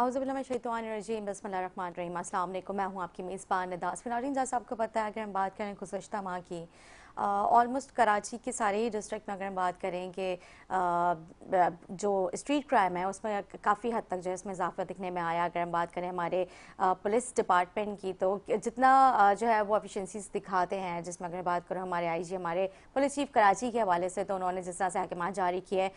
औज़ुबिल्लाहिमिनश्शैतानिर्रजीम बिस्मिल्लाहिर्रहमानिर्रहीम। अस्सलाम वालेकुम। मैं हूँ आपकी मेज़बान निदा नाज़रीन। जैसा आपको पता है, अगर हम बात करें गुज़श्ता माह की ऑलमोस्ट कराची के सारे ही डिस्ट्रिक्ट में अगर हम बात करें कि जो स्ट्रीट क्राइम है उसमें काफ़ी हद तक जो है इसमें इजाफा दिखने में आया। अगर हम बात करें हमारे पुलिस डिपार्टमेंट की, तो जितना जो है वो एफिशिएंसीज दिखाते हैं, जिसमें अगर बात करूँ हमारे आईजी हमारे पुलिस चीफ कराची के हवाले से, तो उन्होंने जिस तरह से अहकाम जारी किए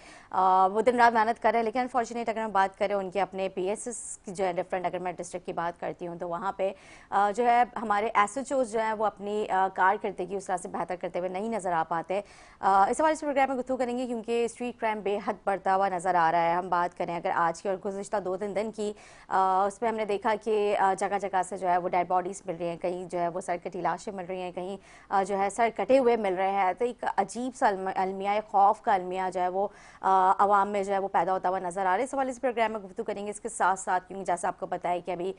वो दिन रात मेहनत कर रहे हैं। लेकिन अनफॉर्चुनेट अगर हम बात करें उनके अपने PSS की जो है डिफरेंट, अगर मैं डिस्ट्रिक्ट की बात करती हूँ तो वहाँ पे जो है हमारे SHOs जो है वो अपनी कारकर्दगी उस तरह से बेहतर करते हुए नहीं नज़र आ पाते। इस हवाले से प्रोग्राम में गुफ्तगू करेंगे क्योंकि स्ट्रीट क्राइम बेहद बढ़ता हुआ नज़र आ रहा है। हम बात करें अगर आज की और गुज़श्ता 2-3 दिन की, उसमें हमने देखा कि जगह जगह से जो है वो डेड बॉडीज़ मिल रही हैं, कहीं जो है वो सर कटी लाशें मिल रही हैं, कहीं जो है सर कटे हुए मिल रहे हैं। तो एक अजीब सा अलमिया, खौफ का अलमिया जो है वो आवाम में जो है वो पैदा होता हुआ नज़र आ रहा है। इस हवाले से प्रोग्राम में गुफ्तगू करेंगे। इसके साथ साथ क्योंकि जैसा आपको पता है कि अभी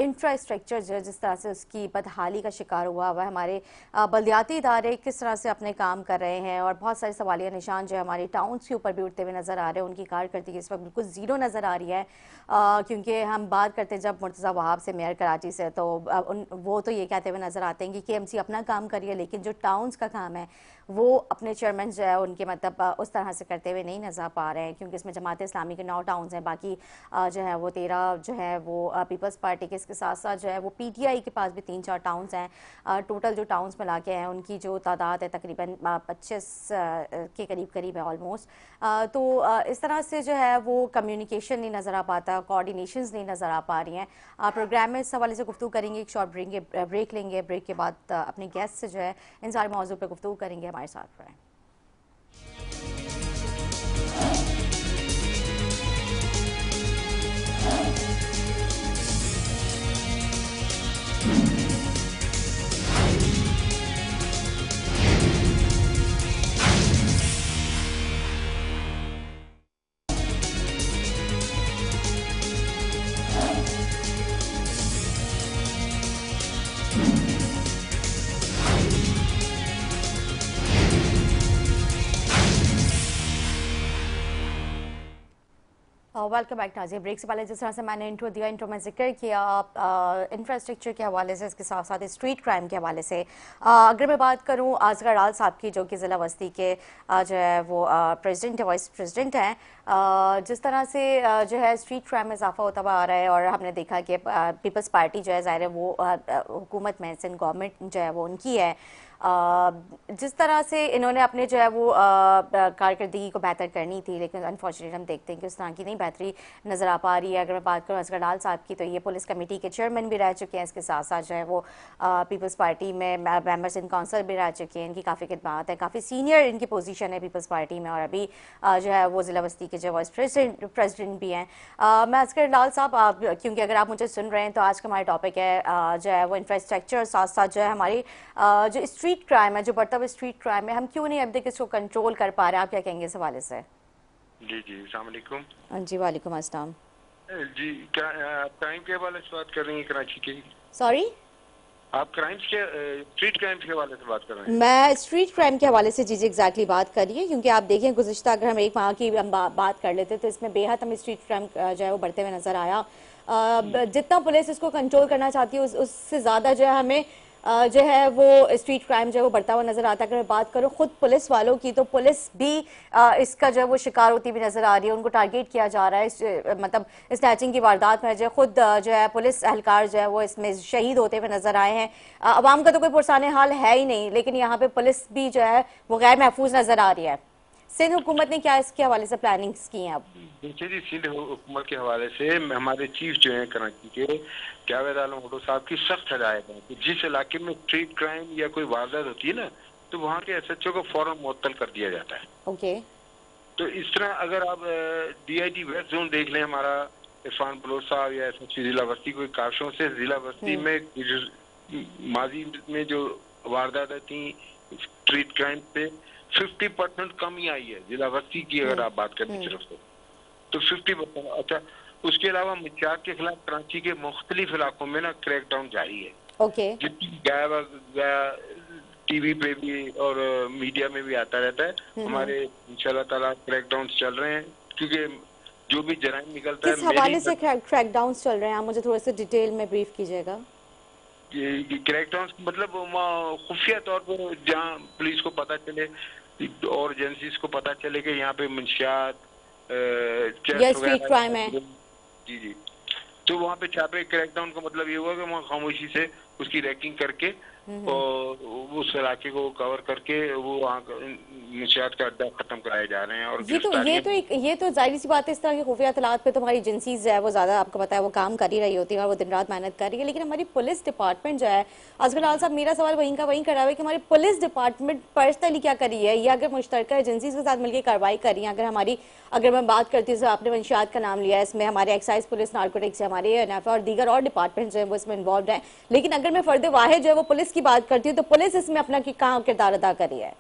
इंफ्रास्ट्रक्चर जो है जिस तरह से उसकी बदहाली का शिकार हुआ हुआ है, हमारे बल्दियाती इदारे किस तरह से अपने काम कर रहे हैं, और बहुत सारे सवालिया निशान जो है हमारे टाउन्स के ऊपर भी उठते हुए नज़र आ रहे हैं। उनकी कारकर्दगी इस वक्त बिल्कुल ज़ीरो नज़र आ रही है, क्योंकि हम बात करते हैं जब मुर्तज़ा वहाब से, मेयर कराची से, तो वो तो ये कहते हुए नज़र आते हैं कि KMC अपना काम करिए, लेकिन जो टाउन्स का काम है वो अपने चेयरमैन जो है उनके मतलब उस तरह से करते हुए नहीं नज़र पा रहे हैं, क्योंकि इसमें जमात इस्लामी के 9 टाउन्स हैं, बाकी जो है वो 13 जो है वो पीपल्स पार्टी के। इसके साथ साथ जो है वो PTI के पास भी 3-4 टाउन्स हैं। टोटल जो टाउन्स मिला के हैं उनकी जो तादाद है तकरीबन 25 के करीब है ऑलमोस्ट। तो इस तरह से जो है वो कम्युनिकेशन नहीं नज़र आ पाता, कोऑर्डिनेशंस नहीं नज़र आ पा रही हैं। प्रोग्राम में इस हवाले से गुफ्तगू करेंगे, एक शॉर्ट ब्रेक लेंगे। ब्रेक के बाद अपने गेस्ट से जो है इन सारे मौजूद पर गुफ्तगू करेंगे। हमारे साथ रहें। वेलकम बैक नाज़रीन। ब्रेक से पहले जिस तरह से मैंने इंट्रो दिया, इंट्रो में जिक्र किया इंफ्रास्ट्रक्चर के हवाले से, इसके साथ साथ स्ट्रीट क्राइम के हवाले से अगर मैं बात करूं असगर डाल साहब की, जो कि ज़िला वस्ती के जो है वो प्रेसिडेंट है, वाइस प्रेसिडेंट हैं, जिस तरह से जो है स्ट्रीट क्राइम में इजाफा होता हुआ आ रहा है, और हमने देखा कि पीपल्स पार्टी जो है ज़ाहिर है वो हुकूमत में, सिंध गवर्नमेंट जो है वो उनकी है। जिस तरह से इन्होंने अपने जो है वो कारकर्दगी को बेहतर करनी थी, लेकिन अनफॉर्चुनेट हम देखते हैं कि उस तरह की नहीं बेहतरी नज़र आ पा रही है। अगर मैं बात करूँ असगर डाल साहब की, तो ये पुलिस कमेटी के चेयरमैन भी रह चुके हैं, इसके साथ साथ जो है वो पीपल्स पार्टी में मेंबर्स इन काउंसिल भी रह चुके हैं। इनकी काफ़ी खिदमत है, काफ़ी सीनियर इनकी पोजीशन है पीपल्स पार्टी में, और अभी जो है वो ज़िला वस्ती के जो वाइस प्रेसिडेंट भी हैं। मैं असगर डाल साहब, क्योंकि अगर आप मुझे सुन रहे हैं तो आज का हमारा टॉपिक है जो है वो इंफ्रास्ट्रक्चर, साथ साथ जो है हमारी जो स्ट्रीट क्राइम है, जो बढ़ता हुआ स्ट्रीट क्राइम है, हम क्यों नहीं अब तक इसको कंट्रोल कर पा रहे हैं। आप क्या कहेंगे इस हवाले से? जी जी, अस्सलाम वालेकुम। जी वालेकुम अस्सलाम। जी, क्या आप क्राइम के हवाले से बात कर रही हैं कराची की? सॉरी, आप क्राइम्स के स्ट्रीट क्राइम के हवाले से बात कर रहे हैं? मैं स्ट्रीट क्राइम के हवाले से जी एग्जैक्टली बात कर रही है, क्योंकि आप देखें गुज़श्ता अगर हम एक माह की हम बात कर लेते तो इसमें बेहद हमें स्ट्रीट क्राइम जो है वो बढ़ते हुए नज़र आया। जितना पुलिस इसको कंट्रोल करना चाहती है उससे ज़्यादा जो है हमें जो है वो स्ट्रीट क्राइम जो है वो बढ़ता हुआ नजर आता है। अगर मैं बात करूँ खुद पुलिस वालों की, तो पुलिस भी इसका जो है वो शिकार होती भी नजर आ रही है, उनको टारगेट किया जा रहा है। मतलब स्नैचिंग की वारदात में जो खुद जो है पुलिस एहलकार जो है वो इसमें शहीद होते हुए नजर आए हैं। अवाम का तो कोई पुरसाने हाल है ही नहीं, लेकिन यहाँ पे पुलिस भी जो है वो गैर महफूज नजर आ रही है। सिंध हुकूमत ने क्या इसके हवाले से प्लानिंग्स की हैं? अब देखिए जी, सिंध हुकूमत के हवाले से हमारे चीफ जो है कराची के, जावेद आलम भुट्टो साहब की सख्त हिदायत है कि जिस इलाके में स्ट्रीट क्राइम या कोई वारदात होती है ना, तो वहाँ के SHO को फौरन मुअत्तल कर दिया जाता है। ओके। तो इस तरह अगर आप DIG वेस्ट जोन देख लें, हमारा इरफान बलोच साहब या SHO जिला बस्ती कोई काशों से जिला बस्ती में माजी में जो वारदातें थी स्ट्रीट क्राइम पे 50% कमी आई है जिला बस्ती की, अगर आप बात करें सिर्फ तो 50%। अच्छा, उसके अलावा मिचाक के खिलाफ कराची के मुख्तलिफ इलाकों में ना क्रैकडाउन जारी है। ओके। जितनी गया TV पे भी और मीडिया में भी आता रहता है। हमारे इंशाल्लाह ताला क्रैकडाउन चल रहे हैं, क्योंकि जो भी जराइम निकलता है किस हवाले से क्रैकडाउन चल रहे हैं, आप मुझे थोड़ा सा डिटेल में ब्रीफ कीजिएगा। क्रैकडाउन मतलब खुफिया तौर पर जहाँ पुलिस को पता चले और एजेंसीज को पता चले कि यहाँ पे मंशियात या स्ट्रीट क्राइम है। जी जी, तो वहाँ पे छापे। क्रैकडाउन का मतलब ये हुआ कि वहाँ खामोशी से उसकी रैकिंग करके और उस इलाके को कवर करके वो वहाँ मंशियात का अड्डा खत्म कराए जा रहे हैं। और ये तो जाहिर सी बात है, इस तरह की खुफिया इत्तलात पे तो हमारी एजेंसीज जो है वो ज़्यादा, आपको पता है, वो काम कर ही रही होती है और वो दिन रात मेहनत कर रही है। लेकिन हमारी पुलिस डिपार्टमेंट जो है, असगर लाल साहब, मेरा सवाल वहीं कर रहा है कि हमारी पुलिस डिपार्टमेंट पर्सनली क्या कर रही है, या अगर मुश्तरका एजेंसीज के साथ मिलकर कार्रवाई कर रही है। अगर मैं बात करती हूँ, आपने मंशियात का नाम लिया है, इसमें हमारे एक्साइज पुलिस, नार्कोटिक्स, हमारे एनएफए और दीगर और डिपार्टमेंट जो है वो इसमें इन्वॉल्व है। लेकिन अगर मैं फर्द वाहिद जो है वो पुलिस की बात करती हूँ, तो पुलिस इसमें अपना कहाँ किरदार अदा कर रही है?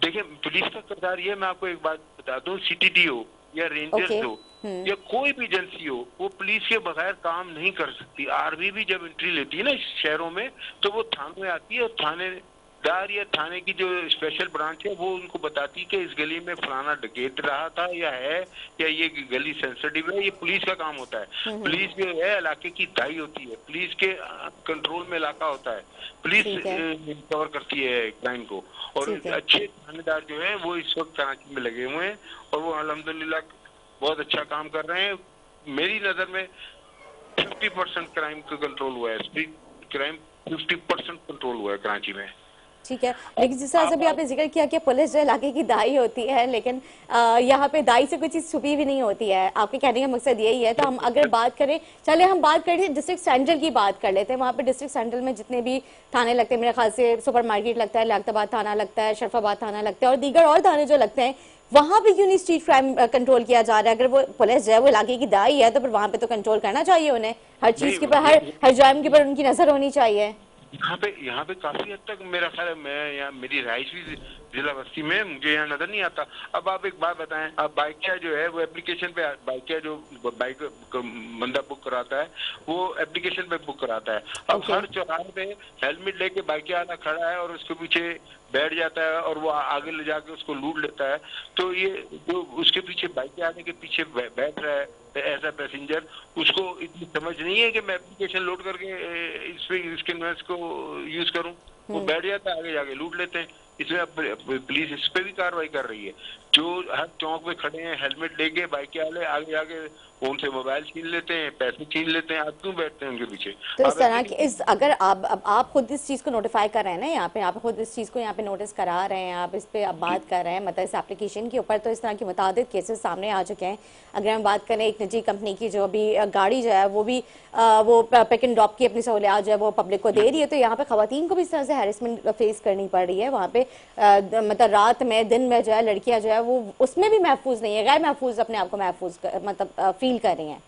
देखिए, पुलिस का किरदार ये, मैं आपको एक बात बता दूं, सीटीटी हो या रेंजर्स हो या कोई भी एजेंसी हो, वो पुलिस के बगैर काम नहीं कर सकती। आर्मी भी जब एंट्री लेती है ना शहरों में, तो वो थानों में आती है और थानेदार या थाने की जो स्पेशल ब्रांच है वो उनको बताती है कि इस गली में फलाना डकैत रहा था या है, या ये गली सेंसिटिव है। ये पुलिस का काम होता है। पुलिस जो है इलाके की दाई होती है, पुलिस के कंट्रोल में इलाका होता है, पुलिस कवर करती है क्राइम को। और अच्छे थानेदार जो है वो इस वक्त कराची में लगे हुए हैं और वो अल्हम्दुलिल्लाह बहुत अच्छा काम कर रहे हैं। मेरी नजर में 50% क्राइम का कंट्रोल हुआ है, स्ट्रीट क्राइम 50% कंट्रोल हुआ है कराची में। ठीक है, लेकिन जिस तरह से भी आपने जिक्र किया कि पुलिस जो इलाके की दाई होती है, लेकिन यहाँ पे दाई से कोई चीज़ छुपी भी नहीं होती है, आपके कहने का मकसद यही है। तो हम अगर बात करें, चले हम बात करें डिस्ट्रिक्ट सेंट्रल की बात कर लेते हैं। वहाँ पे डिस्ट्रिक्ट सेंट्रल में जितने भी थाने लगते हैं, मेरे ख्याल से सुपर मार्केट लगता है, लियाकताबाद थाना लगता है, शरफाबाद थाना लगता है और दीगर और थाने जो लगते हैं, वहाँ पे क्यों नहीं स्ट्रीट क्राइम कंट्रोल किया जा रहा है? अगर वो पुलिस जो है वो इलाके की दाई है, तो फिर वहाँ पे तो कंट्रोल करना चाहिए उन्हें, हर चीज़ के ऊपर, हर जुर्म के ऊपर उनकी नजर होनी चाहिए। यहाँ पे काफी हद तक मेरा ख्याल है, मैं यहाँ मेरी रहाइश भी जिला बस्ती में, मुझे यहाँ नजर नहीं आता। अब आप एक बात बताएं, अब बाइकिया जो है वो एप्लीकेशन पे, बाइकिया जो बाइक बंदा बुक कराता है वो एप्लीकेशन पे बुक कराता है। अब हर चौराहे पे हेलमेट लेके बाइकिया वाला खड़ा है और उसके पीछे बैठ जाता है और वो आगे ले जाके उसको लूट लेता है। तो ये जो उसके पीछे बाइक आने के पीछे बैठ रहा है ऐसा पैसेंजर, उसको इतनी समझ नहीं है कि मैं एप्लीकेशन लोड करके इसके इन्वेस्ट को यूज करूं, वो बैठ जाता है, आगे जाके लूट लेते हैं। इसमें अब पुलिस इस पे भी कार्रवाई कर रही है। जो हर चौक में खड़े हैं हेलमेट लेके बाइक वाले, आगे जाके उनसे मोबाइल छीन लेते हैं, पैसे छीन लेते हैं, आप क्यों बैठते हैं उनके पीछे? तो इस तरह की अगर आप खुद इस चीज़ को नोटिफाई कर रहे हैं ना, यहाँ पे आप खुद इस चीज़ को यहाँ पे नोटिस करा रहे हैं, आप इस पे अब बात कर रहे हैं, मतलब इस एप्लीकेशन के ऊपर, तो इस तरह के मुताबिक केसेस सामने आ चुके हैं। अगर हम बात करें एक निजी कंपनी की जो अभी गाड़ी जो है वो भी वो पिक एंड ड्रॉप की अपनी सहूलियात जो है वो पब्लिक को दे रही है, तो यहाँ पे खवातीन को भी इस तरह से हैरेसमेंट फेस करनी पड़ रही है। वहाँ पे मतलब रात में दिन में जो है लड़कियाँ जो है वो उसमें भी महफूज नहीं है, गैर महफूज अपने आप को महफूज मतलब फील कर रही हैं।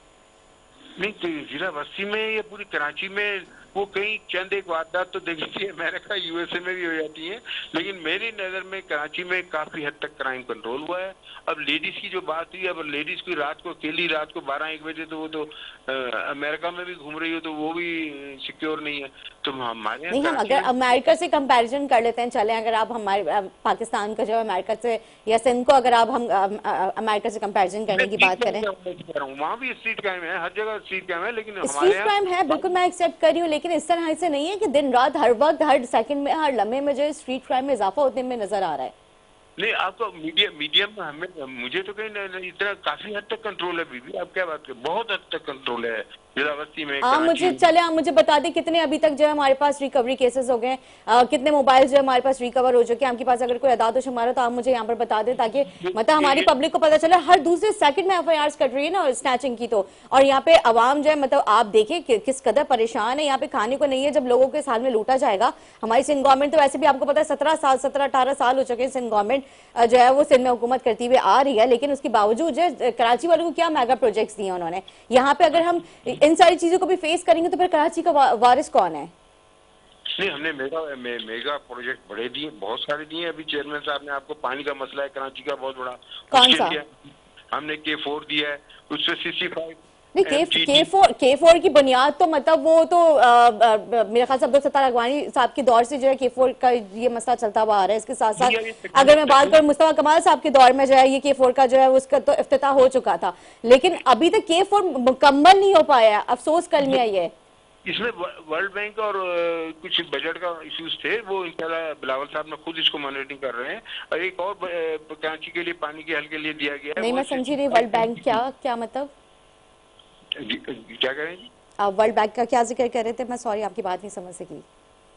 नहीं, तो जिला बस्ती में या पूरी कराची में वो कहीं चंद एक वारदात तो देख लीजिए, अमेरिका यूएसए में भी हो जाती है, लेकिन मेरी नजर में कराची में काफी हद तक क्राइम कंट्रोल हुआ है। अब लेडीज की जो बात हुई, अब लेडीज की रात को अकेली रात को 12-1 बजे, तो वो तो अमेरिका में भी घूम रही हो, तो वो भी सिक्योर नहीं है। तो हमारे नहीं, हम अगर अमेरिका से कंपैरिजन कर लेते हैं, चले अगर आप हमारे पाकिस्तान का जो अमेरिका से या सिंध को अगर आप हम अमेरिका से कंपैरिजन करने की बात करें, वहाँ भी स्ट्रीट क्राइम है, हर जगह स्ट्रीट क्राइम है, लेकिन स्ट्रीट क्राइम है, बिल्कुल मैं एक्सेप्ट कर रही हूँ, लेकिन इस तरह से नहीं है कि दिन रात हर वक्त हर सेकंड में हर लम्हे में जो स्ट्रीट क्राइम में इजाफा होने में नजर आ रहा है। नहीं, आपको मीडियम हमें मुझे तो कहीं इतना काफी हद तक कंट्रोल है बीबी, आप क्या बात कर, बहुत हद तक कंट्रोल है जिला बस्ती में। आप मुझे बता दें कितने अभी तक जो है हमारे पास रिकवरी केसेस हो गए, कितने मोबाइल जो है हमारे पास रिकवर हो चुके हैं? आपके पास अगर कोई अदाद शुमार हो तो आप मुझे यहाँ पर बता दें, ताकि मतलब हमारी पब्लिक को पता चले। हर दूसरे सेकंड में एफआईआर कट रही है ना स्नैचिंग की, तो और यहाँ पे आवाम जो है मतलब आप देखिए किस कदर परेशान है। यहाँ पे खाने को नहीं है, जब लोगों के साल में लूटा जाएगा। हमारी सिंध गवर्नमेंट तो वैसे भी आपको पता है 17-18 साल हो चुके हैं सिंध गवर्नमेंट जो है वो सिंध में हुकूमत करती हुई आ रही है, लेकिन उसके बावजूद जो कराची वालों को क्या मेगा प्रोजेक्ट्स दिए उन्होंने। यहाँ पे अगर हम इन सारी चीजों को भी फेस करेंगे तो फिर कराची का वारिस कौन है? नहीं, हमने मेगा प्रोजेक्ट बड़े दिए, बहुत सारे दिए। अभी चेयरमैन साहब ने आपको पानी का मसला है कराची का बहुत बड़ा, कौन सा? हमने K4 दिया है, उससे 65 नहीं, के फोर की बुनियाद तो मतलब वो तो मेरे ख्याल से अब्दुल सत्तार अगवानी साहब के दौर से जो है के4 का ये मसला चलता हुआ आ रहा है। इसके साथ साथ अगर मैं बात करूं मुस्तफा कमाल साहब के दौर में जो है ये के4 का जो है उसका तो इफ्तिताह हो चुका था, लेकिन अभी तक के4 मुकम्मल नहीं हो पाया। अफसोस कलमिया ये इसमें वर्ल्ड बैंक और कुछ बजट का इश्यूज थे, वो इंशाल्लाह बिलावल साहब ने खुद इसको मॉनिटरिंग कर रहे हैं। और एक और कराची के लिए पानी के हल के लिए दिया गया है। नहीं, मैं समझी नहीं वर्ल्ड बैंक क्या मतलब क्या कह रहे हैं जी? आप वर्ल्ड बैंक का क्या जिक्र कर रहे थे? मैं सॉरी आपकी बात नहीं समझ सकी।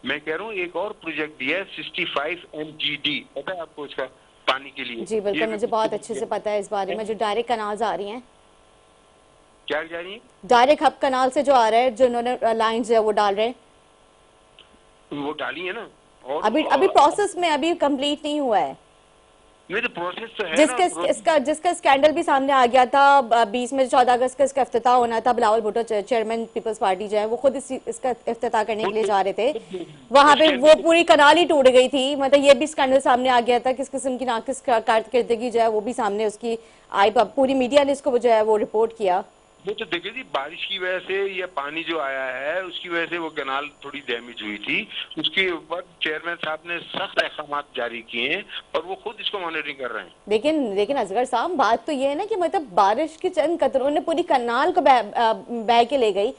मैं कह रहा हूँ एक और प्रोजेक्ट दिया है 65 MGD, पता है आपको इसका पानी के लिए? जी बिल्कुल, मुझे बहुत अच्छे से पता है इस बारे में। जो डायरेक्ट कनाल्स आ रही हैं, क्या जा रही है? डायरेक्ट हब कनाल से जो आ रहा है, जो इन्होंने लाइंस है वो डाल रहे हैं, वो डाली है ना। और अभी प्रोसेस में, अभी कंप्लीट नहीं हुआ है। नहीं तो प्रोसेस तो है जिसका स्कैंडल भी सामने आ गया था 20 में, 14 अगस्त का इसका इफ्तिताह होना था। बिलावल भुट्टो चेयरमैन पीपल्स पार्टी जो है वो खुद इसका इफ्तिताह करने के लिए जा रहे थे, वहां पे वो पूरी कनाल ही टूट गई थी। मतलब ये भी स्कैंडल सामने आ गया था, किस किस्म की नाकिस कारकर्दगी जो है वो भी सामने उसकी आई। पूरी मीडिया ने इसको जो है वो रिपोर्ट किया। वो तो देखिए जी, बारिश की वजह से या पानी जो आया है उसकी वजह से वो कैनाल थोड़ी डैमेज हुई थी। उसके ऊपर चेयरमैन साहब ने सख्त अहकाम जारी किए हैं और वो खुद इसको मॉनिटरिंग कर रहे हैं। लेकिन असगर साहब, बात तो ये है ना कि मतलब बारिश के चंद कतरों ने पूरी कनाल को बह के ले गई।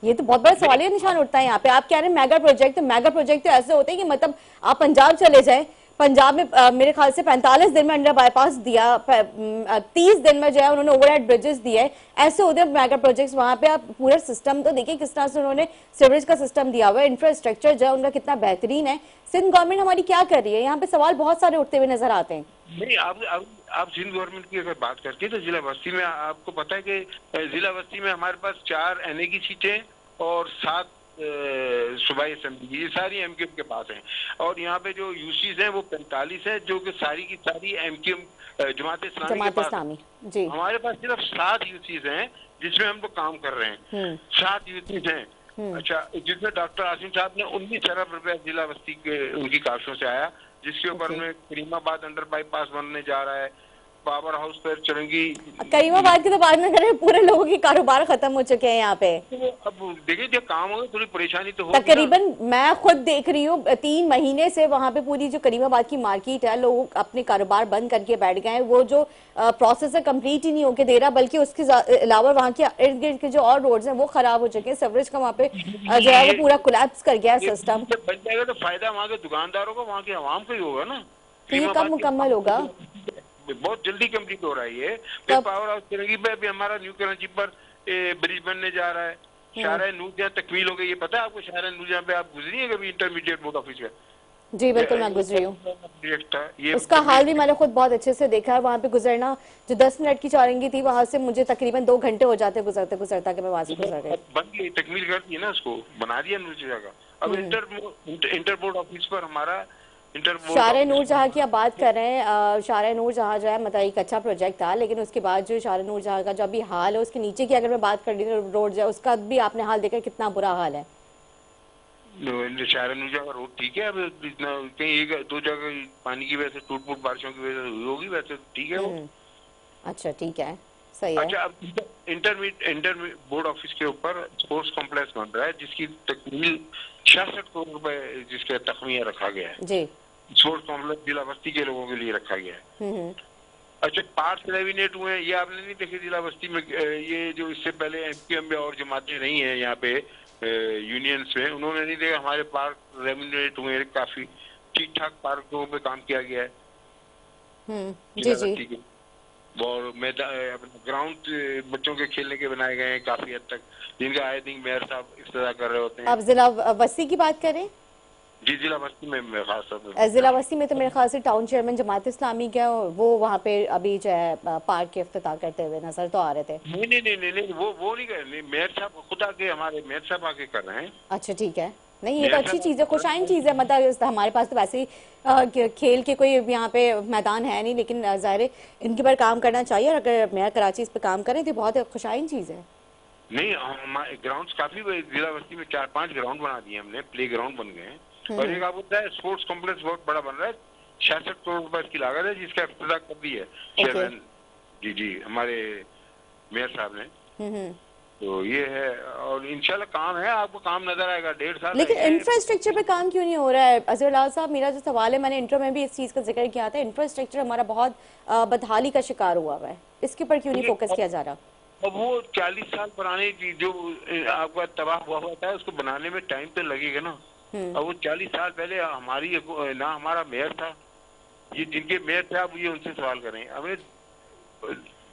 ये तो बहुत बड़ा सवालिया निशान उठता है यहाँ पे। आप कह रहे हैं मेगा प्रोजेक्ट, तो मेगा प्रोजेक्ट तो ऐसे होते हैं कि मतलब आप पंजाब चले जाए, पंजाब में मेरे ख्याल से 45 दिन में अंडर बाईपास दिया, 30 दिन में जो है उन्होंने ओवरहेड ब्रिजेस दिए। ऐसे होते हैं मेगा प्रोजेक्ट्स। वहां पे आप पूरा सिस्टम तो देखिए किस तरह से उन्होंने सीवरेज का सिस्टम दिया हुआ है, इंफ्रास्ट्रक्चर जो है उनका कितना बेहतरीन है। सिंध गवर्नमेंट हमारी क्या कर रही है? यहाँ पे सवाल बहुत सारे उठते हुए नजर आते हैं। नहीं, आप सिंध गवर्नमेंट की अगर बात करते हैं तो जिला बस्ती में आपको पता है कि जिला बस्ती में हमारे पास 4 NA की सीटें और 7 सूबाई असेंबली, ये सारी MQM के पास हैं। और यहाँ पे जो यूसीज हैं वो 45 है, जो कि सारी की सारी MQM जमात इस्लामी के पास जी। हमारे पास सिर्फ 7 यूसीज हैं जिसमें हम लोग काम कर रहे हैं। 7 यूसीज हैं। अच्छा, जिसमें डॉक्टर आसिम साहब ने 19 अरब रुपया जिला बस्ती के उनकी काशों से आया, जिसके ऊपर में करीमाबाद अंडर बाईपास बनने जा रहा है, पावर हाउस पर चुरंगी। करीमाबाद की तो बात न करें, पूरे लोगों के कारोबार खत्म हो चुके हैं यहाँ पे। अब देखिए जब काम होगा थोड़ी परेशानी तो होगी। तकरीबन मैं खुद देख रही हूँ 3 महीने से वहाँ पे पूरी जो करीमाबाद की मार्केट है, लोग अपने कारोबार बंद करके बैठ गए हैं। वो जो प्रोसेस है कंप्लीट ही नहीं होके दे रहा, बल्कि उसके अलावा वहाँ के इर्द गिर्द के जो और रोड्स हैं वो खराब हो चुके हैं। सीवरेज का वहाँ पे जो है वो पूरा कोलैप्स कर गया सिस्टम। बन जाएगा तो फायदा वहाँ के दुकानदारों को, वहाँ के आवाम को ही होगा ना। तो ये कब मुकम्मल होगा? बहुत जल्दी कंप्लीट हो रहा है ये। पावर हाउस चुरंगी पे अभी हमारा न्यू कराची पर ब्रिज बनने जा रहा है। शाहरा नूर जहाँ तकमील हो गई, ये पता है आपको? शाहरा नूर जहाँ पे आप गुजरी है कभी इंटरमीडिएट बोर्ड ऑफिस का? जी बिल्कुल, मैं गुजरी हूँ। उसका हाल भी मैंने खुद बहुत अच्छे से देखा है। वहाँ पे गुजरना, जो 10 मिनट की चौरंगी थी, वहाँ से मुझे तकरीबन 2 घंटे हो जाते गुजरते गुजरता कि मैं वहाँ से गुजर गई। बन गई, तकमील कर दी ना, उसको बना दिया नूर जहाँ का। अब इंटर बोर्ड ऑफिस पर हमारा शाहरा नूर जहाँ की आप बात कर रहे हैं, शाहरा नूर जहाँ जो है मतलब एक अच्छा प्रोजेक्ट था, लेकिन उसके बाद जो शाहरा नूर जहाँ का जो अभी हाल है, उसके नीचे की अगर मैं बात कर रही हूँ रोड जो है, उसका भी आपने हाल देखा कितना बुरा हाल है। शाहरा नूर जहाँ का रोड ठीक है, अब इतना कहीं 1-2 जगह पानी की वजह से टूट-फूट बारिशों की वजह से होगी, वैसे ठीक है वो। अच्छा ठीक है, सही है। अच्छा, अब इंटर बोर्ड ऑफिस के ऊपर स्पोर्ट्स कॉम्प्लेक्स बन रहा है, जिसकी तकमील 66 करोड़ रुपए जिसका तखमीया रखा गया है जी। स्पोर्ट्स कॉम्प्लेक्स जिला बस्ती के लोगों के लिए रखा गया है। अच्छा, पार्ट्स लेमिनेट हुए हैं, ये आपने नहीं देखे जिला बस्ती में? ये जो इससे पहले MQM में और जमातें रही हैं यहाँ पे यूनियंस में, उन्होंने नहीं देखा हमारे पार्क लेमिनेट हुए हैं, काफी ठीक ठाक पार्कों पे काम किया गया है। जी जी। और ग्राउंड बच्चों के खेलने के बनाए गए हैं काफी हद तक, जिनका आई थिंक मेयर साहब इफ्तिताह कर रहे होते हैं। आप जिला बस्ती की बात करें? जी, जिला बस्ती में खास तौर पर जिला बस्ती में तो मेरे ख्याल से टाउन चेयरमैन जमात इस्लामी के वो वहाँ पे अभी जो है पार्क के इफ्तिताह करते हुए नजर तो आ रहे थे। नहीं, वो नहीं कर रहे, मेयर साहब खुद आके, हमारे मेयर साहब आके कर रहे हैं। अच्छा ठीक है। नहीं, ये तो अच्छी चीज है, खुशाइन चीज है। मतलब हमारे पास तो वैसे ही खेल के कोई यहाँ पे मैदान है नहीं, लेकिन ज़ाहिर है इनके पर काम करना चाहिए, और अगर मेयर कराची इस पर काम करें तो बहुत खुशाइन चीज है। नहीं, हमारे ग्राउंड काफी जिला बस्ती में 4-5 ग्राउंड बना दिए हमने, प्ले ग्राउंड बन गए हैं। और एक आपको पता है स्पोर्ट्स कॉम्प्लेक्स बहुत बड़ा बन रहा है, 66 करोड़ रुपए की लागत है, जिसका इफ्तिताह कर दी है चेयरमैन जी हमारे मेयर साहब ने। तो ये है, और इंशाल्लाह काम है, आपको काम नजर आएगा, 1.5 साल लेकिन है। इंफ्रास्ट्रक्चर पे काम क्यों नहीं हो रहा है अजहर साहब? मेरा जो सवाल है, मैंने इंट्रो में भी इस चीज़ का जिक्र किया था, इंफ्रास्ट्रक्चर हमारा बहुत बदहाली का शिकार हुआ हुआ है, इसके ऊपर क्यों नहीं फोकस किया जा रहा? अब वो 40 साल पुराने जो आपका तबाह हुआ था, उसको बनाने में टाइम तो लगेगा ना। अब वो 40 साल पहले हमारी ना हमारा मेयर था, ये जिनके मेयर थे आप ये उनसे सवाल करें। हमें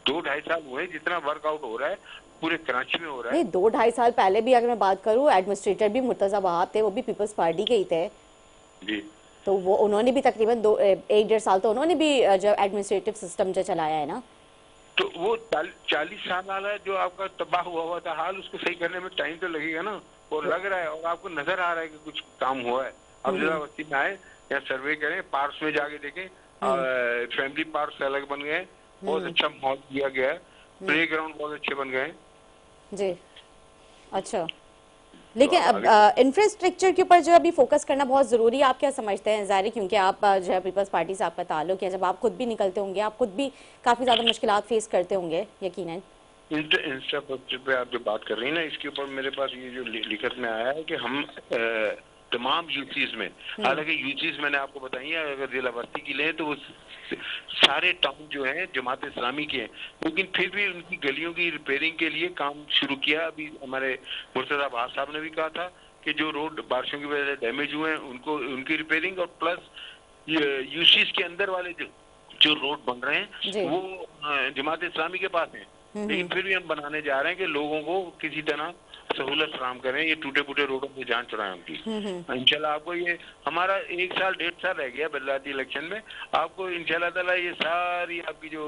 2-2.5 साल हुए जितना वर्कआउट हो रहा है पूरे कराची में हो रहा है। नहीं, 2-2.5 साल पहले भी अगर मैं बात करूँ, एडमिनिस्ट्रेटर भी मुर्तजा वहाब थे, वो भी पीपल्स पार्टी के ही थे। जी, तो वो उन्होंने भी तकरीबन 1-1.5 साल तो उन्होंने भी जो एडमिनिस्ट्रेटिव सिस्टम जो चलाया है ना। तो वो 40 साल वाला जो आपका तबाह हुआ था हाल, उसको सही करने में टाइम तो लगेगा ना। और लग रहा है और आपको नजर आ रहा है कि कुछ काम हुआ है। अब जिला बस्ती में आए या सर्वे करें, पार्क्स में जाके देखें, फैमिली पार्क्स अलग बन गए, बहुत अच्छा माहौल दिया गया है, प्ले ग्राउंड बहुत अच्छे बन गए हैं। जी, अच्छा। लेकिन तो अब इंफ्रास्ट्रक्चर के ऊपर जो अभी फोकस करना बहुत ज़रूरी है, आप क्या समझते हैं? ज़ाहिर है क्योंकि आप जो है पीपल्स पार्टी से आपका ताल्लुक है, जब आप खुद भी निकलते होंगे, आप खुद भी काफ़ी ज़्यादा मुश्किलात फेस करते होंगे यकीनन। इंफ्रास्ट्रक्चर पे आप जो बात कर रही हैं ना, इसके ऊपर मेरे पास ये जो लिखत में आया है कि हम तमाम यूसीज में, हालांकि यूसीज मैंने आपको बताई है, अगर जिला बस्ती की लें तो वो सारे टाउन जो हैं जमात इस्लामी के हैं, लेकिन फिर भी उनकी गलियों की रिपेयरिंग के लिए काम शुरू किया। अभी हमारे मुर्तजा बाद साहब ने भी कहा था कि जो रोड बारिशों की वजह से डैमेज हुए हैं उनको, उनकी रिपेयरिंग, और प्लस यूसीज के अंदर वाले जो जो रोड बन रहे हैं वो जमात इस्लामी के पास हैं, लेकिन फिर भी हम बनाने जा रहे हैं कि लोगों को किसी तरह सहूलत फराम करें, ये टूटे फूटे रोडों पे जान चढ़ाएं उनकी। इंशाल्लाह आपको ये हमारा 1 साल 1.5 साल रह गया बलराती इलेक्शन में, आपको इंशाल्लाह ताला ये सारी आपकी जो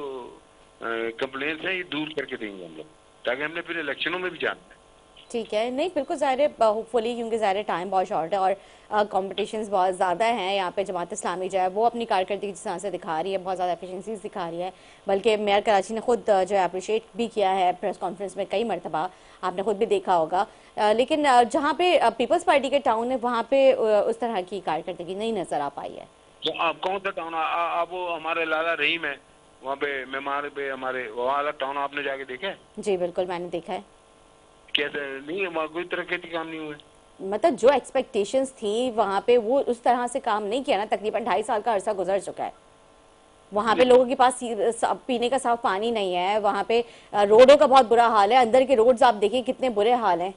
कंप्लेंट्स हैं ये दूर करके देंगे हम लोग, ताकि हमने फिर इलेक्शनों में भी जाना है। ठीक है, नहीं बिल्कुल ज़ाहिर है, होपफुली, क्योंकि ज़ाहिर है टाइम बहुत शॉर्ट है और कॉम्पिटिशन्स बहुत ज़्यादा हैं यहाँ पे। जमात इस्लामी जो है वो अपनी कारकर्दगी जिस तरह से दिखा रही है, बहुत ज़्यादा एफिशिएंसीज दिखा रही है, बल्कि मेयर कराची ने खुद जो है अप्रिशिएट भी किया है प्रेस कॉन्फ्रेंस में कई मरतबा, आपने खुद भी देखा होगा। लेकिन जहाँ पे पीपल्स पार्टी के टाउन है वहाँ पे उस तरह की कारकर्दगी नहीं नज़र आ पाई है। तो आप कौन सा टाउन, आप वो हमारे लाला रहीम है वहाँ पे मेमार पे, हमारे वहाँ वाला टाउन आपने जाके देखा है? जी बिल्कुल, मैंने देखा है। कैसे नहीं, वहाँ कोई तरह के काम नहीं हुए। मतलब जो एक्सपेक्टेशंस थी वहाँ पे वो उस तरह से काम नहीं किया ना। तकरीबन 2.5 साल का अरसा गुजर चुका है, वहाँ पे लोगों के पास पीने का साफ पानी नहीं है, वहाँ पे रोडों का बहुत बुरा हाल है, अंदर के रोड्स आप देखिए कितने बुरे हाल हैं।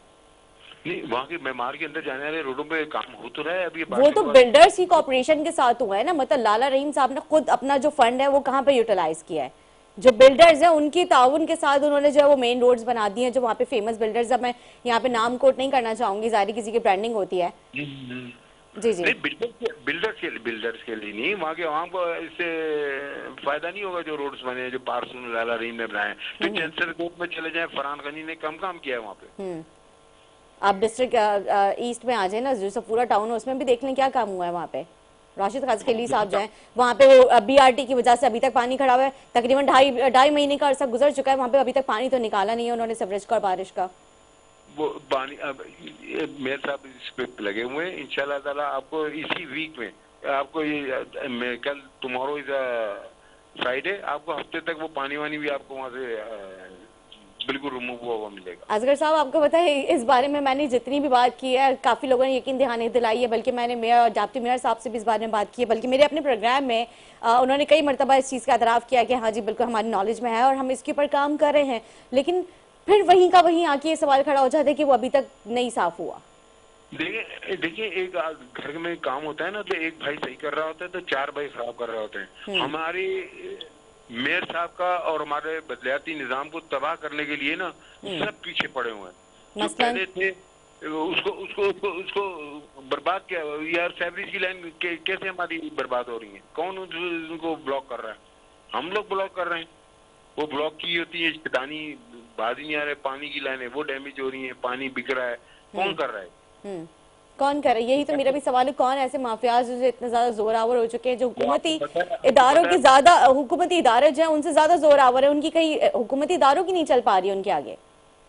नहीं, वहाँ के मेमार के अंदर जाने वाले रोडों पे काम हो तो रहा है अभी, वो तो बिल्डर्स की कॉर्पोरेशन के साथ हुआ है ना। मतलब लाला रहीम साहब ने खुद अपना जो फंड है वो कहाँ पे यूटिलाइज किया है? जो बिल्डर्स हैं उनकी ताउन के साथ उन्होंने जो है वो मेन रोड्स बना दिए हैं, जो वहाँ पे फेमस बिल्डर्स, अब मैं यहाँ पे नाम कोट नहीं करना चाहूंगी, जारी किसी की ब्रांडिंग होती है। जी जी, नहीं, बिल्डर्स के लिए नहीं, वहाँ के आवाम को इससे फायदा नहीं होगा जो रोड्स बने, जो पार्स लाला रहीम ने बनाए। तो चंसर कोट में चले जाए, फरहान गनी ने कम काम किया है वहाँ पे। आप डिस्ट्रिक्ट ईस्ट में आ जाए ना, जो सब पूरा टाउन है उसमें भी देख लें क्या काम हुआ है वहाँ पे। राशिद खाजकेली साहब जो है वहाँ पे, वो बीआरटी की वजह से अभी तक पानी खड़ा हुआ है, तकरीबन ढाई महीने का अरसा गुजर चुका है, वहाँ पे अभी तक पानी तो निकाला नहीं है उन्होंने सीवरेज का और बारिश का। वो पानी अब मेयर साहब इस पे लगे हुए हैं, इंशाल्लाह ताला आपको इसी वीक में, आपको ये कल टुमारो इज फ्राइडे, आपको हफ्ते तक वो पानी वानी भी आपको वहाँ से बिल्कुल रिमूव हुआ मिलेगा। असगर साहब, आपको पता है इस बारे में मैंने जितनी भी बात की है, काफ़ी लोगों ने यकीन दहानी दिलाई है, बल्कि मैंने मेयर डिप्टी मेयर साहब से भी इस बारे में बात की है, बल्कि मेरे अपने प्रोग्राम में उन्होंने कई मरतबा इस चीज़ का एतराफ़ किया कि हाँ जी बिल्कुल हमारी नॉलेज में है और हम इसके ऊपर काम कर रहे हैं, लेकिन फिर वहीं का वहीं आके ये सवाल खड़ा हो जाता है कि वो अभी तक नहीं साफ हुआ। देखिए एक घर में काम होता है ना, तो एक भाई सही कर रहा होता है तो 4 भाई खराब कर रहे होते हैं। हमारे मेयर साहब का और हमारे बदलियाती निजाम को तबाह करने के लिए ना सब पीछे पड़े हुए हैं। जो पहले थे उसको उसको उसको उसको बर्बाद किया यार। सैवरेज की लाइन कैसे हमारी बर्बाद हो रही है, कौन उनको ब्लॉक कर रहा है? हम लोग ब्लॉक कर रहे हैं। वो ब्लॉक की होती है पानी बाज नहीं आ रहा है, पानी की लाइनें वो डैमेज हो रही है, पानी बिक रहा है, कौन कर रहा है? कौन करे? यही तो मेरा भी सवाल है, कौन ऐसे माफियाज जो इतने ज्यादा जोर आवर हो चुके हैं, जो हुकूमती इदारों के ज्यादा, हुकूमती इदारे जो है उनसे ज्यादा जोर आवर है, उनकी कहीं हुकूमती इदारों की नहीं चल पा रही है उनके आगे।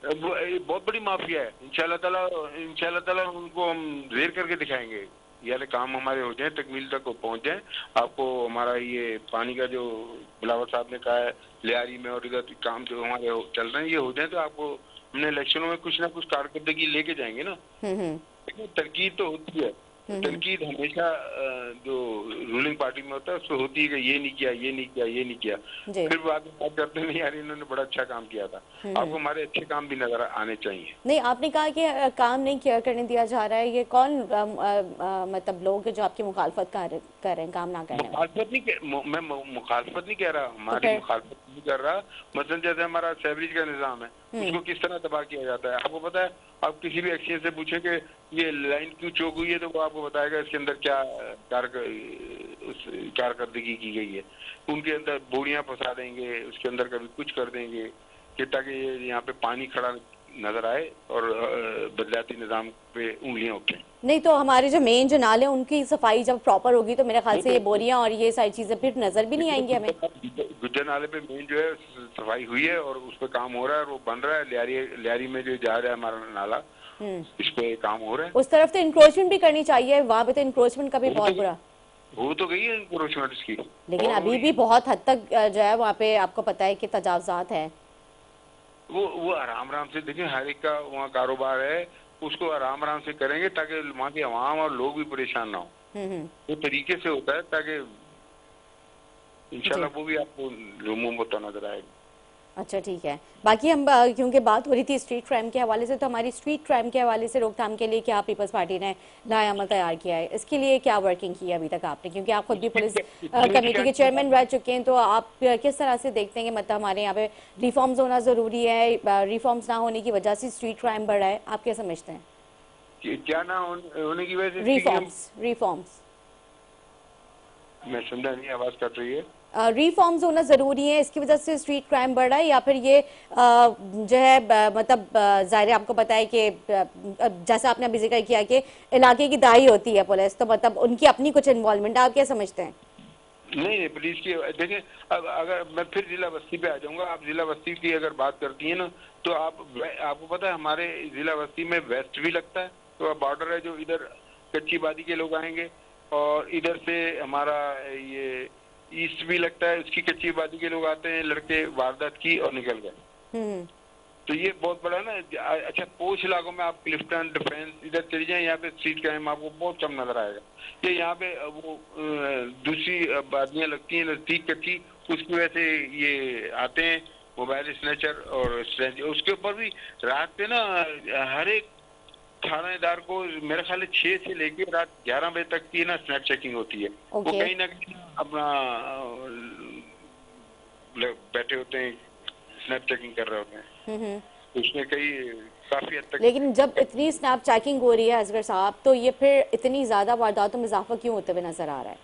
बहुत बड़ी माफिया है। इंशाल्लाह ताला उनको हम ढेर करके दिखाएंगे। ये वाले काम हमारे हो जाए, तकमील तक पहुंच जाए। आपको हमारा ये पानी का जो बिलावल साहब ने कहा है, लियारी में और इधर काम जो हमारे चल रहे हैं, ये हो जाए तो आपको हमने इलेक्शनों में कुछ ना कुछ कारकर्दगी लेके जाएंगे ना। लेकिन तरकीब तो होती है, तनकीद हमेशा जो रूलिंग पार्टी में होता है उसमें होती है कि ये नहीं किया, ये नहीं किया, ये नहीं किया, फिर बाद में बात करते नहीं यार इन्होंने बड़ा अच्छा काम किया था। आपको हमारे अच्छे काम भी नजर आने चाहिए। नहीं, आपने कहा कि काम नहीं किया करने दिया जा रहा है, ये कौन मतलब लोग जो आपकी मुखालफत कर रहे हैं काम ना करने? मुखालफत नहीं, मैं मुखालफत नहीं कह रहा, हमारी मुखालफत नहीं कर रहा। मतलब जैसे हमारा सेवरेज का निजाम है, उसको किस तरह तबाह किया जाता है आपको पता है। आप किसी भी एक्सचेंज से पूछे कि ये लाइन क्यों चौक हुई है, तो वो आपको बताएगा इसके अंदर क्या कारकर्दगी की गई है। उनके अंदर बोरियां फंसा देंगे, उसके अंदर कभी कुछ कर देंगे कि ताकि यहाँ पे पानी खड़ा नजर आए और बदलाती निजाम पे उंगलियां उठें। नहीं तो हमारे जो मेन जो नाले उनकी सफाई जब प्रॉपर होगी तो मेरे ख्याल से ये बोरियां और ये सारी चीजें फिर नजर भी नहीं आएंगी हमें। गुज्जर नाले पे मेन जो है सफाई हुई है और उस पर काम हो रहा है और वो बन रहा है। लियारी में जो जा रहा है हमारा नाला, इस पे काम हो रहा है। उस तरफ तो इंक्रोचमेंट भी करनी चाहिए, वहाँ पे तो इंक्रोचमेंट का भी बहुत बुरा हो तो गई है इंक्रोचमेंट इसकी, लेकिन अभी भी बहुत हद तक जो है वहाँ पे आपको पता है कि तजावजात है। वो आराम से देखिए, हर एक का वहाँ कारोबार है, उसको आराम से करेंगे ताकि वहाँ के अवाम और लोग भी परेशान ना हो। वो तरीके से होता है ताकि इंशाल्लाह वो भी आपको मुंह में नजर आएगा। अच्छा ठीक है। बाकी हम क्योंकि बात हो रही थी स्ट्रीट क्राइम के हवाले से, तो हमारी स्ट्रीट क्राइम के हवाले से रोकथाम के लिए क्या पीपल्स पार्टी ने नया अमल तैयार किया है, इसके लिए क्या वर्किंग की है अभी तक आपने? क्योंकि आप खुद भी पुलिस कमेटी के चेयरमैन रह चुके हैं, तो आप किस तरह से देखते हैं कि मतलब हमारे यहाँ पे रिफॉर्म्स होना जरूरी है, रिफॉर्म्स ना होने की वजह से स्ट्रीट क्राइम बढ़ा है, आप क्या समझते हैं? क्या ना होने की वजह से? रिफॉर्म्स मैं समझा नहीं, आवाज कट रही है। रिफॉर्म्स होना जरूरी है, इसकी वजह से स्ट्रीट क्राइम बढ़ रहा है, या फिर ये जो है मतलब जाहिर आपको पता है कि जैसा आपने अभी जिक्र किया कि इलाके की दाई होती है पुलिस, तो मतलब उनकी अपनी कुछ इन्वॉल्वमेंट, आप क्या समझते हैं? नहीं पुलिस की देखें, अब अगर मैं फिर जिला बस्ती पे आ जाऊंगा, आप जिला बस्ती की अगर बात करती है ना, तो आपको पता है हमारे जिला बस्ती में वेस्ट भी लगता है, तो बॉर्डर है, जो इधर कच्ची बादी के लोग आएंगे और इधर से हमारा ये ईस्ट भी लगता है, उसकी कच्ची आबादी के लोग आते हैं, लड़के वारदात की और निकल गए। तो ये बहुत बड़ा ना। अच्छा, पोश इलाकों में आप क्लिफ्टन, डिफेंस इधर चली जाए, यहाँ पे स्ट्रीट क्राइम आपको बहुत कम नजर आएगा। ये यहाँ पे वो दूसरी आबादियां लगती हैं नजदीक कच्ची, उसकी वजह से ये आते हैं मोबाइल स्नैचर और उसके ऊपर भी रात पे ना हर एक थानेदार को मेरे ख्याल 6 से लेके रात 11 बजे तक की ना स्नैप चेकिंग होती है। वो कहीं ना कहीं अपना बैठे होते हैं, स्नैप चेकिंग कर रहे होते हैं, उसमें कई काफी हद तक। लेकिन जब इतनी स्नैप चेकिंग हो रही है असगर साहब, तो ये फिर इतनी ज्यादा वारदातों में इजाफा क्यों होते हुए नजर आ रहा है?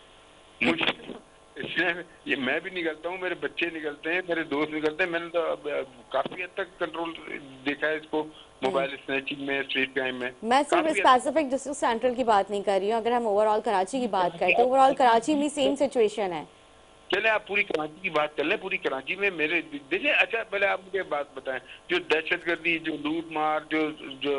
मुझे इसलिए ये मैं भी निकलता हूँ, मेरे बच्चे निकलते हैं, मेरे दोस्त निकलते हैं, मैंने तो काफी हद तक कंट्रोल देखा है इसको मोबाइल स्नैचिंग में, स्ट्रीट क्राइम में। मैं सिर्फ स्पेसिफिक डिस्ट्रिक्ट सेंट्रल की बात नहीं कर रही हूँ, अगर हम ओवरऑल कराची की बात करते हैं, ओवरऑल कराची में सेम सिचुएशन है। चले आप पूरी कराची की बात कर लें, पूरी कराची में मेरे देखिए। अच्छा पहले आप मुझे बात बताएं, जो दहशतगर्दी, जो लूट मार, जो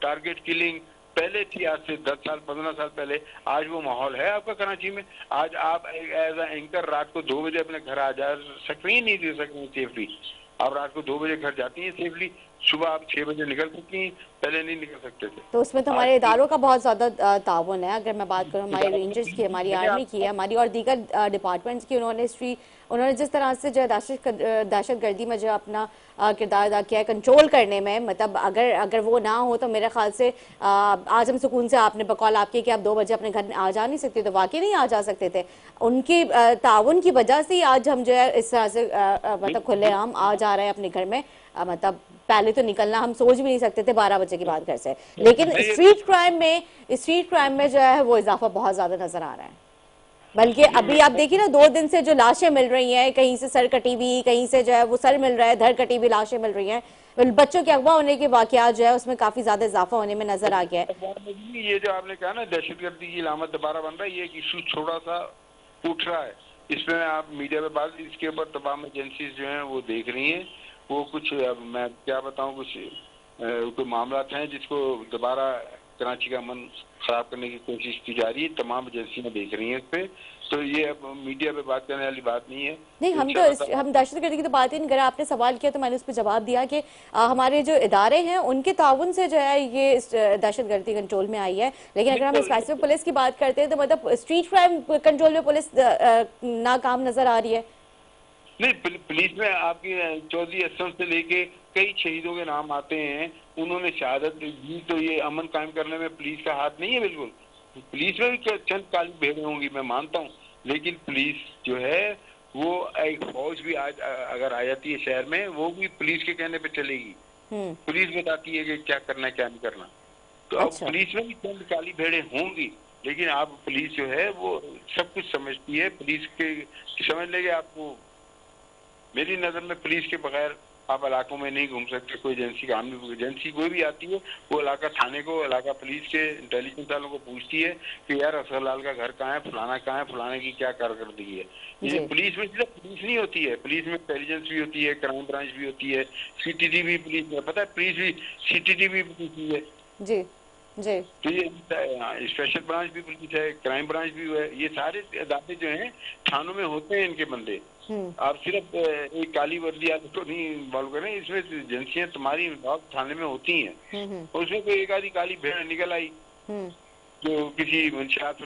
टारगेट किलिंग पहले थी, आज से 10 साल 15 साल पहले, आज वो माहौल है आपका कराची में? आज आप एज एंकर रात को 2 बजे अपने घर आ जा सकते हैं, नहीं दे सकते हैं सेफली। आप रात को 2 बजे घर जाती हैं सेफली, सुबह आप 6 बजे निकल सकती हैं, पहले नहीं निकल सकते थे। तो उसमें तो हमारे इदारों का बहुत ज्यादा ताउन है। अगर मैं बात करूँ हमारे रेंजर्स की, हमारी आर्मी की है, हमारी और दीगर डिपार्टमेंट्स की, उन्होंने जिस तरह से जो दहशत गर्दी में जो अपना किरदार अदा किया है कंट्रोल करने में, मतलब अगर वो ना हो तो मेरे ख्याल से आज हम सुकून से आपने बकौल आपके कि आप 2 बजे अपने घर आ जा नहीं सकते, तो वाकई नहीं आ जा सकते थे। उनकी ताउन की वजह से आज हम जो है इस तरह से मतलब खुलेआम आ जा रहे हैं अपने घर में। मतलब पहले तो निकलना हम सोच भी नहीं सकते थे 12 बजे के बाद घर से, लेकिन स्ट्रीट क्राइम में जो है वो इजाफा बहुत ज्यादा नजर आ रहा है। बल्कि अभी आप देखिए ना, 2 दिन से जो लाशें मिल रही हैं, कहीं से सर कटी हुई, कहीं से जो है वो सर मिल रहा है, धड़ कटी हुई लाशें मिल रही हैं, बच्चों के अगवा होने के वाकयात जो है उसमें काफी ज्यादा इजाफा होने में नजर आ गया है। ये जो आपने कहा ना दहशतगर्दी की इलामत दोबारा बन रहा है, ये एक इशू थोड़ा सा उठ रहा है, इसमें आप मीडिया पे बात, इसके ऊपर तमाम एजेंसीज जो हैं वो देख रही हैं। वो कुछ, अब मैं क्या बताऊं, कुछ कोई मामला हैं जिसको दोबारा कराची का अमन खराब करने की कोशिश की जा रही है, तमाम एजेंसियां देख रही हैं इस पे। तो ये अब मीडिया पे बात करने वाली बात नहीं है। नहीं, हम दहशतगर्दी की तो बात ही नहीं करा। आपने सवाल किया तो मैंने उस पर जवाब दिया कि हमारे जो इदारे हैं उनके ताउन से जो है ये दहशतगर्दी कंट्रोल में आई है। लेकिन अगर हम स्पेसिफिक पुलिस की बात करते हैं तो मतलब स्ट्रीट क्राइम कंट्रोल में पुलिस नाकाम नजर आ रही है। नहीं, पुलिस में आपकी चौधरी असलम से लेके कई शहीदों के नाम आते हैं, उन्होंने शहादत दी। तो ये अमन कायम करने में पुलिस का हाथ नहीं है बिल्कुल। पुलिस में भी चंद काली भेड़ें होंगी, मैं मानता हूँ, लेकिन पुलिस जो है वो एक फौज भी आज अगर आ जाती है शहर में, वो भी पुलिस के कहने पे चलेगी। पुलिस बताती है कि क्या करना है क्या नहीं करना। तो अब पुलिस में भी चंद काली भेड़ें होंगी, लेकिन आप पुलिस जो है वो सब कुछ समझती है। पुलिस के समझ लेंगे आपको, मेरी नजर में पुलिस के बगैर आप इलाकों में नहीं घूम सकते। कोई एजेंसी काम एजेंसी कोई भी आती है, वो इलाका थाने को, इलाका पुलिस के इंटेलिजेंस वालों को पूछती है कि यार असगर लाल का घर कहाँ है, फलाना कहाँ है, फलाने की क्या कारकर्दगी है। ये पुलिस में सिर्फ पुलिस नहीं होती है, पुलिस में इंटेलिजेंस भी होती है, क्राइम ब्रांच भी होती है, सीटीडी भी पुलिस में, पता है पुलिस भी सीटीडी भी पुलिस है जी जी। तो ये स्पेशल ब्रांच भी पुलिस है, क्राइम ब्रांच भी है। ये सारे अदालतें जो हैं थानों में होते हैं इनके बंदे। आप सिर्फ एक काली वर्दी आदमी को नहीं इन्वॉल्व करें, इसमें एजेंसियां तुम्हारी थाने में होती हैं। और उसमें कोई एक आधी काली भेड़ निकल आई जो किसी मंशियात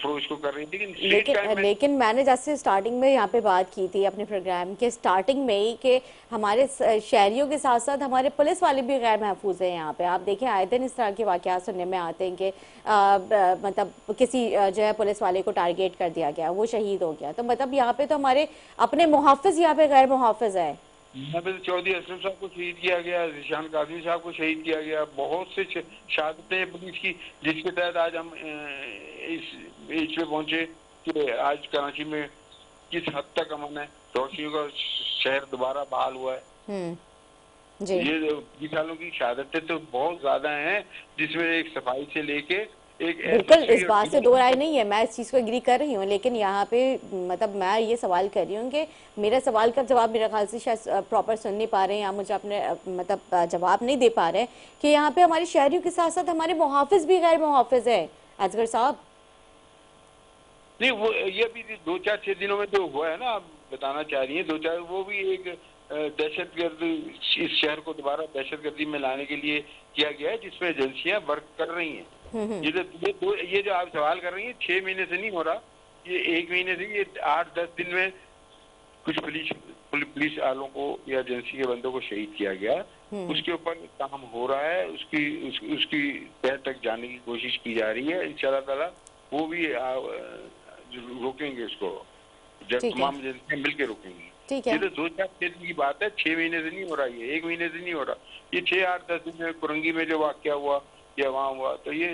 फरोश को कर रही थी। लेकिन मैंने जैसे स्टार्टिंग में यहाँ पे बात की थी अपने प्रोग्राम के स्टार्टिंग में ही कि हमारे शहरियों के साथ साथ हमारे पुलिस वाले भी गैर महफूज हैं यहाँ पे। आप देखें आए दिन इस तरह के वाकयात सुनने में आते हैं कि मतलब किसी जो है पुलिस वाले को टारगेट कर दिया गया, वो शहीद हो गया। तो मतलब यहाँ पे तो हमारे अपने मुहाफिज यहाँ पे गैर मुहाफिज है। यहाँ पे चौधरी असलम साहब को शहीद किया गया, जिशान काजमी साहब को शहीद किया गया, बहुत से शहादतें पुलिस की, जिसके तहत आज हम इस एज पे पहुंचे कि आज कराची में किस हद तक अमन है, रोशनियों का शहर दोबारा बहाल हुआ है। जी। ये 20 सालों की शहादतें तो बहुत ज्यादा हैं, जिसमें एक सफाई से लेके बिल्कुल इस बात से दो राय नहीं है, मैं इस चीज़ को एग्री कर रही हूँ। लेकिन यहाँ पे मतलब मैं ये सवाल कर रही हूँ कि मेरा सवाल का जवाब मेरे ख्याल से शायद प्रॉपर सुन नहीं पा रहे हैं या मुझे अपने मतलब जवाब नहीं दे पा रहे कि यहाँ पे हमारे शहरियों के साथ साथ हमारे मुहाफिज भी गैर मुहाफिज है। असगर साहब नहीं, वो ये अभी 2-4-6 दिनों में जो हुआ है ना, आप बताना चाह रही हैं 2-4, वो भी एक दहशतगर्द, इस शहर को दोबारा दहशतगर्दी में लाने के लिए किया गया है, जिसमें एजेंसियां वर्क कर रही हैं। ये जो आप सवाल कर रही हैं 6 महीने से नहीं हो रहा, ये 1 महीने से, ये 8-10 दिन में कुछ पुलिस वालों को या एजेंसी के बंदों को शहीद किया गया। उसके ऊपर काम हो रहा है, उसकी तह तक जाने की कोशिश की जा रही है। इंशाल्लाह ताला वो भी रोकेंगे इसको, जब तमाम एजेंसियां मिलकर रोकेंगी। ये तो 2-4 दिन की बात है, 6 महीने से नहीं हो रहा, ये 1 महीने से नहीं हो रहा, ये 6-8-10 दिन में कुरंगी में जो वाकया हुआ या वहाँ हुआ, तो ये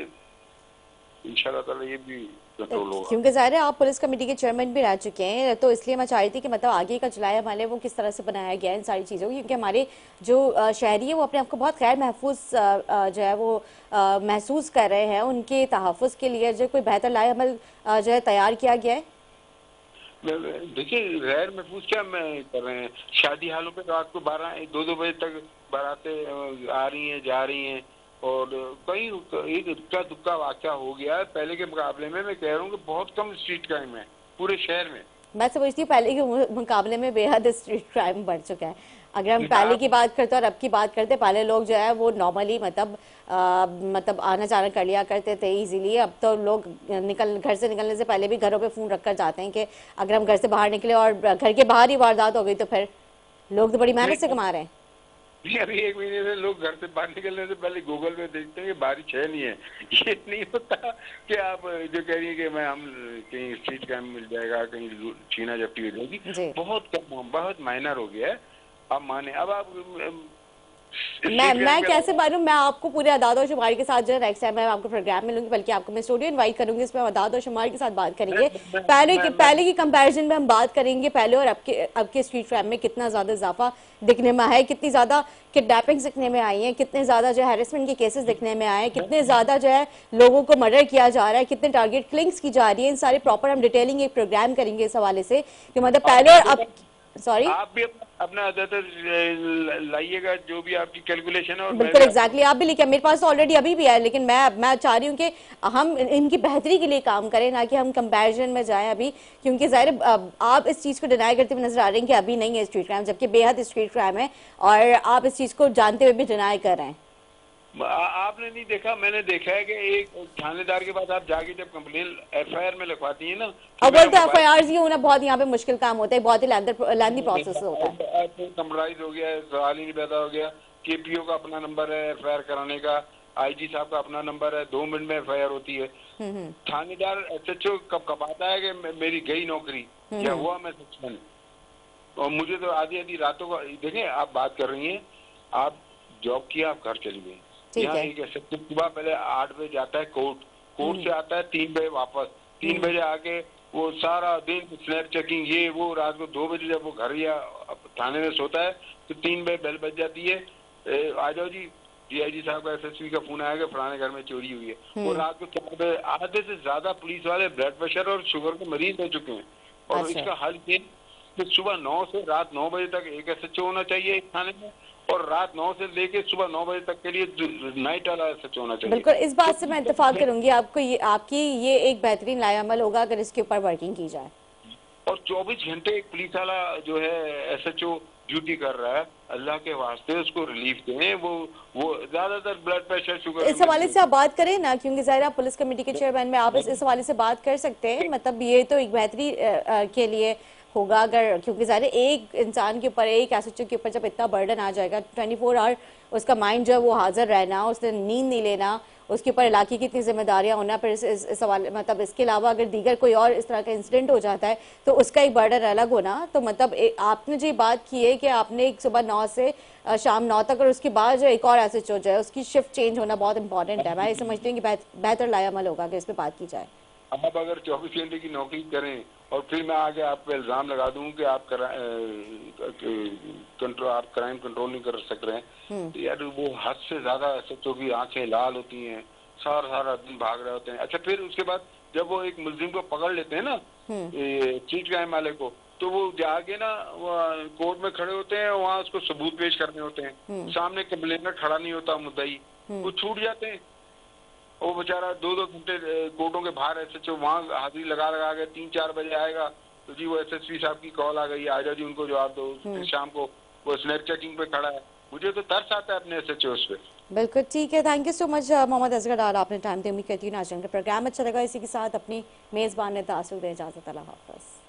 इंशाल्लाह ताला ये भी कंट्रोल होगा। क्योंकि ज़ाहिर है आप पुलिस कमेटी के चेयरमैन भी रह चुके हैं, तो इसलिए मैं चाह रही थी कि मतलब आगे का जुलाई हमारे वो किस तरह से बनाया गया है इन सारी चीज़ों को, क्योंकि हमारे जो शहरी है वो अपने आप को बहुत गैर महफूज जो है वो महसूस कर रहे हैं। उनके तहफ़्फ़ुज़ के लिए जो कोई बेहतर लाएअमल जो है तैयार किया गया है। देखिए गैर महफूज क्या मैं कर रहे हैं, शादी हालों पे रात को 12-2 बजे तक बारातें आ रही हैं जा रही हैं, और कई एक इक्का दुक्का वाकया हो गया है। पहले के मुकाबले में मैं कह रहा हूँ कि बहुत कम स्ट्रीट क्राइम है पूरे शहर में। मैं समझती हूँ पहले के मुकाबले में बेहद स्ट्रीट क्राइम बढ़ चुका है। अगर हम पहले की बात करते और अब की बात करते, पहले लोग जो है वो नॉर्मली मतलब आना जाना कर लिया करते थे इजीली। अब तो लोग घर से निकलने से पहले भी घरों पे फ़ोन रख कर जाते हैं कि अगर हम घर से बाहर निकले और घर के बाहर ही वारदात हो गई तो फिर लोग तो बड़ी मेहनत से कमा रहे हैं। अभी 1 महीने से लोग घर से बाहर निकलने से पहले गूगल पे देखते हैं कि बारिश है नहीं है। ये नहीं होता कि आप जो कह रही है कि हम कहीं स्ट्रीट क्राइम मिल जाएगा, कहीं छीना झपटी हो जाएगी, बहुत कम, बहुत माइनर हो गया है। आप माने, अब आप मैं कैसे मानूं, मैं आपको पूरे अदाद और शुमार के साथ जो है नेक्स्ट टाइम मैं आपको प्रोग्राम में लूंगी, बल्कि आपको मैं स्टूडियो इनवाइट करूंगी, इसमें अदाद और शुमार के साथ बात करेंगे। पहले की कंपैरिजन में हम बात करेंगे पहले और अब के स्ट्रीट क्राइम में कितना ज्यादा इजाफा दिखने में है, कितनी ज्यादा किडनैपिंग्स दिखने में आई हैं, कितने ज्यादा जो है हैरेसमेंट के केसेस दिखने में आए, कितने ज्यादा जो है लोगों को मर्डर किया जा रहा है, कितने टारगेट किलिंग्स की जा रही है। इन सारे प्रॉपर हम डिटेलिंग एक प्रोग्राम करेंगे इस हवाले से कि मतलब पहले और अब अपना ज्यादातर लाइएगा, जो भी आपकी कैलकुलेशन है। और बिल्कुल एग्जैक्टली आप भी लिखे, मेरे पास तो ऑलरेडी अभी भी है, लेकिन मैं चाह रही हूँ कि हम इनकी बेहतरी के लिए काम करें, ना कि हम कंपैरिजन में जाएं अभी, क्योंकि जाहिर आप इस चीज़ को डिनाई करते हुए नजर आ रहे हैं कि अभी नहीं है स्ट्रीट क्राइम, जबकि बेहद स्ट्रीट क्राइम है, और आप इस चीज़ को जानते हुए भी डिनाई कर रहे हैं। आपने नहीं देखा, मैंने देखा है कि एक थानेदार के पास आप जाके जब कंप्लेन FIR में लिखवाती है ना, अब बोलते हैं FIR ये होना बहुत यहाँ पे मुश्किल काम होता है, बहुत ही लेंदी प्रोसेस होता है। कंप्यूटराइज हो गया है, सवाल ही नहीं पैदा हो गया। KPO का अपना नंबर है FIR कराने का, IG साहब का अपना नंबर है, 2 मिनट में FIR होती है। थानेदार SHO कब आता है कि मेरी गई नौकरी या हुआ मैं सस्पेंड, और मुझे तो आधी आधी रातों को। देखें, आप बात कर रही हैं, आप जॉब किया, आप घर चली गई। यहाँ एक SHO सुबह पहले 8 बजे जाता है कोर्ट से आता है 3 बजे वापस, 3 बजे आके वो सारा दिन स्नैप चेकिंग ये वो, रात को 2 बजे जब वो घर या थाने में सोता है तो 3 बजे बेल बज जाती है, आ जाओ जी, DIG साहब का SSP का फोन आएगा, फलाने घर में चोरी हुई है। वो रात को 4 बजे, आधे से ज्यादा पुलिस वाले ब्लड प्रेशर और शुगर के मरीज हो चुके हैं। और इसका हल ये कि सुबह 9 से रात 9 बजे तक एक SHO होना चाहिए एक थाने में, और रात 9 से लेके सुबह 9 बजे तक के लिए नाइट वाला SHO होना चाहिए। बिल्कुल, इस बात से मैं इत्तेफाक करूंगी, आपकी ये एक बेहतरीन लाएअमल होगा अगर इसके ऊपर वर्किंग की जाए। और 24 घंटे एक पुलिस वाला जो है SHO ड्यूटी कर रहा है, अल्लाह के वास्ते उसको रिलीफ दें। वो ज्यादातर ब्लड प्रेशर शुगर, इस हवाले से आप बात करें ना, क्योंकि जाहिर आप पुलिस कमेटी के चेयरमैन में, आप इस हवाले से बात कर सकते हैं। मतलब ये तो एक बेहतरी के लिए होगा अगर, क्योंकि ज़ाहिर एक इंसान के ऊपर, एक SHO के ऊपर जब इतना बर्डन आ जाएगा, 24 आवर उसका माइंड जो है वो हाजिर रहना, उसने नींद नहीं लेना, उसके ऊपर इलाके की इतनी जिम्मेदारियां होना, फिर इस सवाल मतलब इसके अलावा अगर दीगर कोई और इस तरह का इंसिडेंट हो जाता है तो उसका एक बर्डन अलग होना। तो मतलब आपने जो बात की है कि आपने एक सुबह 9 से शाम 9 तक, और उसके बाद जो एक और SHO जो है उसकी शिफ्ट चेंज होना बहुत इंपॉर्टेंट है। मैं ये समझती हूँ कि बेहतर लाएअमल होगा कि इस पर बात की जाए। आप अगर 24 घंटे की नौकरी करें और फिर मैं आगे आप पे इल्जाम लगा दूं कि आप क्राइम कंट्रोल नहीं कर सक रहे हैं, तो यार वो हद से ज्यादा SHO की आंखें लाल होती हैं, सारा सारा दिन भाग रहे होते हैं। अच्छा, फिर उसके बाद जब वो एक मुलजिम को पकड़ लेते हैं ना, स्ट्रीट क्राइम वाले को, तो वो जाके ना कोर्ट में खड़े होते हैं, वहाँ उसको सबूत पेश करने होते हैं, सामने कंप्लेनर खड़ा नहीं होता, मुद्दई, वो छूट जाते हैं। वो बेचारा 2-2 घंटे कोर्टों के बाहर SHO वहाँ हाजिरी लगा के 3-4 बजे आएगा, तो जी वो SSP साहब की कॉल आ गई, आ जाओ जी उनको जवाब दो। फिर शाम को वो स्नैप चेकिंग पे खड़ा है। मुझे तो तरस आता है अपने SHOs पे। बिल्कुल ठीक है, thank you so much Mohammad Asghar Dar, आपने टाइम दिया। उम्मीद करती हूँ नाज़रीन का प्रोग्राम अच्छा लगा। इसी के साथ अपनी मेज़बान ने तासुर दे इजाज़त, अल्लाह हाफ़िज़।